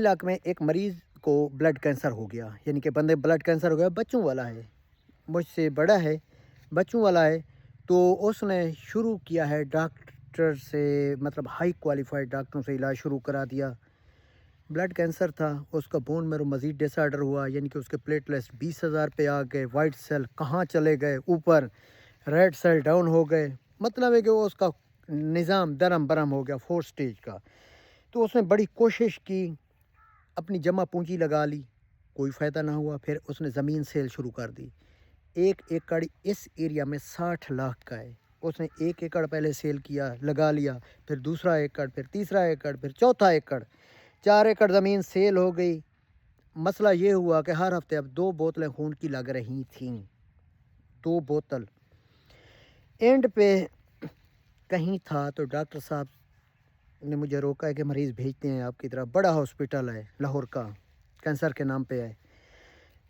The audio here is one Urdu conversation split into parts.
علاقے میں ایک مریض کو بلڈ کینسر ہو گیا، یعنی کہ بندے بلڈ کینسر ہو گیا، بچوں والا ہے، مجھ سے بڑا ہے، بچوں والا ہے۔ تو اس نے شروع کیا ہے ڈاکٹر سے، مطلب ہائی کوالیفائڈ ڈاکٹروں سے علاج شروع کرا دیا۔ بلڈ کینسر تھا، اس کا بون میرو مزید ڈس آرڈر ہوا، یعنی کہ اس کے پلیٹلیٹس 20,000 پہ آ گئے، وائٹ سیل کہاں چلے گئے اوپر، ریڈ سیل ڈاؤن ہو گئے، مطلب ہے کہ وہ اس کا نظام درم برم ہو گیا 4 سٹیج کا۔ تو اس نے بڑی کوشش کی، اپنی جمع پونجی لگا لی، کوئی فائدہ نہ ہوا۔ پھر اس نے زمین سیل شروع کر دی۔ 1 ایکڑ اس ایریا میں 60 لاکھ کا ہے۔ اس نے 1 ایکڑ پہلے سیل کیا، لگا لیا، پھر دوسرا ایکڑ، پھر تیسرا ایکڑ، پھر چوتھا ایکڑ، 4 ایکڑ زمین سیل ہو گئی۔ مسئلہ یہ ہوا کہ ہر ہفتے اب 2 بوتلیں خون کی لگ رہی تھیں، 2 بوتل۔ اینڈ پہ کہیں تھا تو ڈاکٹر صاحب نے مجھے روکا ہے کہ مریض بھیجتے ہیں آپ کی طرف، بڑا ہاسپٹل ہے لاہور کا، کینسر کے نام پہ ہے۔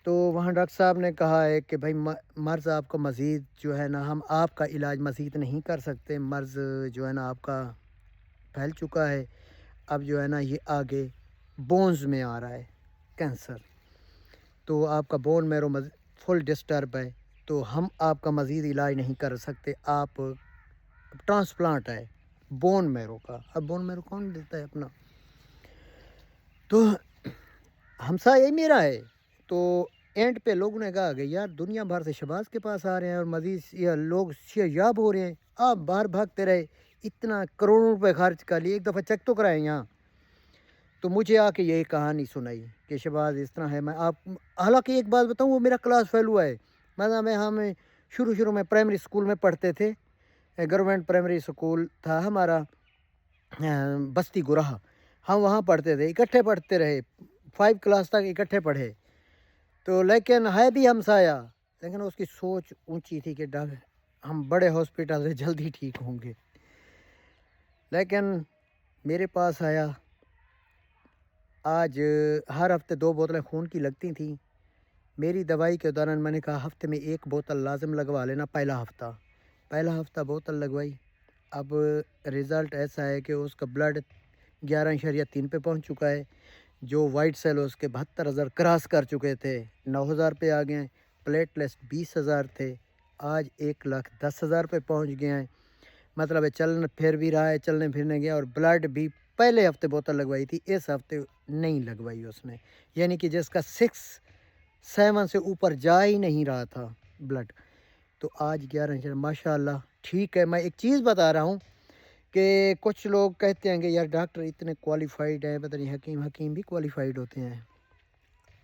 تو وہاں ڈاکٹر صاحب نے کہا ہے کہ بھائی مرض آپ کا مزید جو ہے نا، ہم آپ کا علاج مزید نہیں کر سکتے، مرض جو ہے نا آپ کا پھیل چکا ہے، اب جو ہے نا یہ آگے بونز میں آ رہا ہے کینسر، تو آپ کا بون میرو فل ڈسٹرب ہے، تو ہم آپ کا مزید علاج نہیں کر سکتے، آپ ٹرانسپلانٹ ہے بون میرو کا۔ اب بون میرو کون دیتا ہے اپنا؟ تو ہمسایہ میرا ہے۔ تو اینڈ پہ لوگوں نے کہا کہ یار دنیا بھر سے شہباز کے پاس آ رہے ہیں اور مزید یہ لوگ یاب ہو رہے ہیں، آپ باہر بھاگتے رہے، اتنا کروڑوں روپے خرچ کر لیے، ایک دفعہ چیک تو کرائیں یہاں۔ تو مجھے آ کے یہی کہانی سنائی کہ شہباز اس طرح ہے۔ میں آپ حالانکہ ایک بات بتاؤں، وہ میرا کلاس فیلو ہے، مطلب ہم شروع میں پرائمری اسکول میں پڑھتے تھے، گورنمنٹ پرائمری اسکول تھا ہمارا بستی گراہ، ہم وہاں پڑھتے تھے، اکٹھے پڑھتے رہے، 5 کلاس تک اکٹھے پڑھے۔ تو لیکن ہے بھی ہمسایہ، لیکن اس کی سوچ اونچی تھی کہ ہم بڑے ہاسپٹل سے جلدی ٹھیک ہوں گے۔ لیکن میرے پاس آیا، آج ہر ہفتے 2 بوتلیں خون کی لگتی تھیں۔ میری دوائی کے دوران میں نے کہا ہفتے میں 1 بوتل لازم لگوا لینا، پہلا ہفتہ بوتل لگوائی۔ اب رزلٹ ایسا ہے کہ اس کا بلڈ 11.3 پہ پہنچ چکا ہے، جو وائٹ سیل اس کے 72,000 کراس کر چکے تھے، 9,000 پہ آ گئے ہیں، پلیٹلیٹس 20,000 تھے، آج 1,10,000 پہ پہنچ گئے ہیں، مطلب ہے چلنا پھر بھی رہا ہے، چلنے پھرنے گیا۔ اور بلڈ بھی پہلے ہفتے بوتل لگوائی تھی، اس ہفتے نہیں لگوائی اس نے، یعنی کہ جس کا 6-7 سے اوپر جا ہی نہیں رہا تھا بلڈ، تو آج 11 ماشاء اللہ ٹھیک ہے۔ میں ایک چیز بتا رہا ہوں کہ کچھ لوگ کہتے ہیں کہ یار ڈاکٹر اتنے کوالیفائڈ ہیں، پتہ نہیں حکیم بھی کوالیفائڈ ہوتے ہیں۔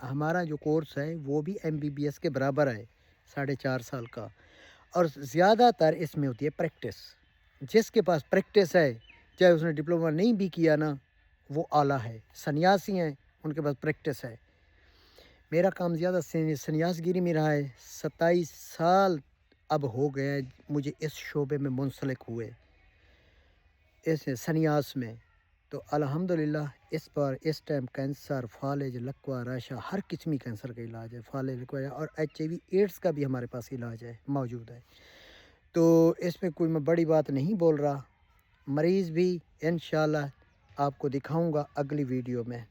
ہمارا جو کورس ہے وہ بھی MBBS کے برابر ہے، 4.5 سال کا، اور زیادہ تر اس میں ہوتی ہے پریکٹس۔ جس کے پاس پریکٹس ہے، چاہے اس نے ڈپلومہ نہیں بھی کیا نا، وہ اعلیٰ ہے۔ سنیاسی ہیں، ان کے پاس پریکٹس ہے۔ میرا کام زیادہ سنیاس گیری میں رہا ہے، 27 سال اب ہو گئے ہیں مجھے اس شعبے میں منسلک ہوئے، اس سنیاس میں۔ تو الحمدللہ اس ٹائم کینسر، فالج، لکوہ، راشا، ہر قسمی کینسر کا علاج ہے، فالج، لکوہ اور HIV ایڈز کا بھی ہمارے پاس علاج ہے، موجود ہے۔ تو اس میں کوئی میں بڑی بات نہیں بول رہا، مریض بھی انشاءاللہ آپ کو دکھاؤں گا اگلی ویڈیو میں۔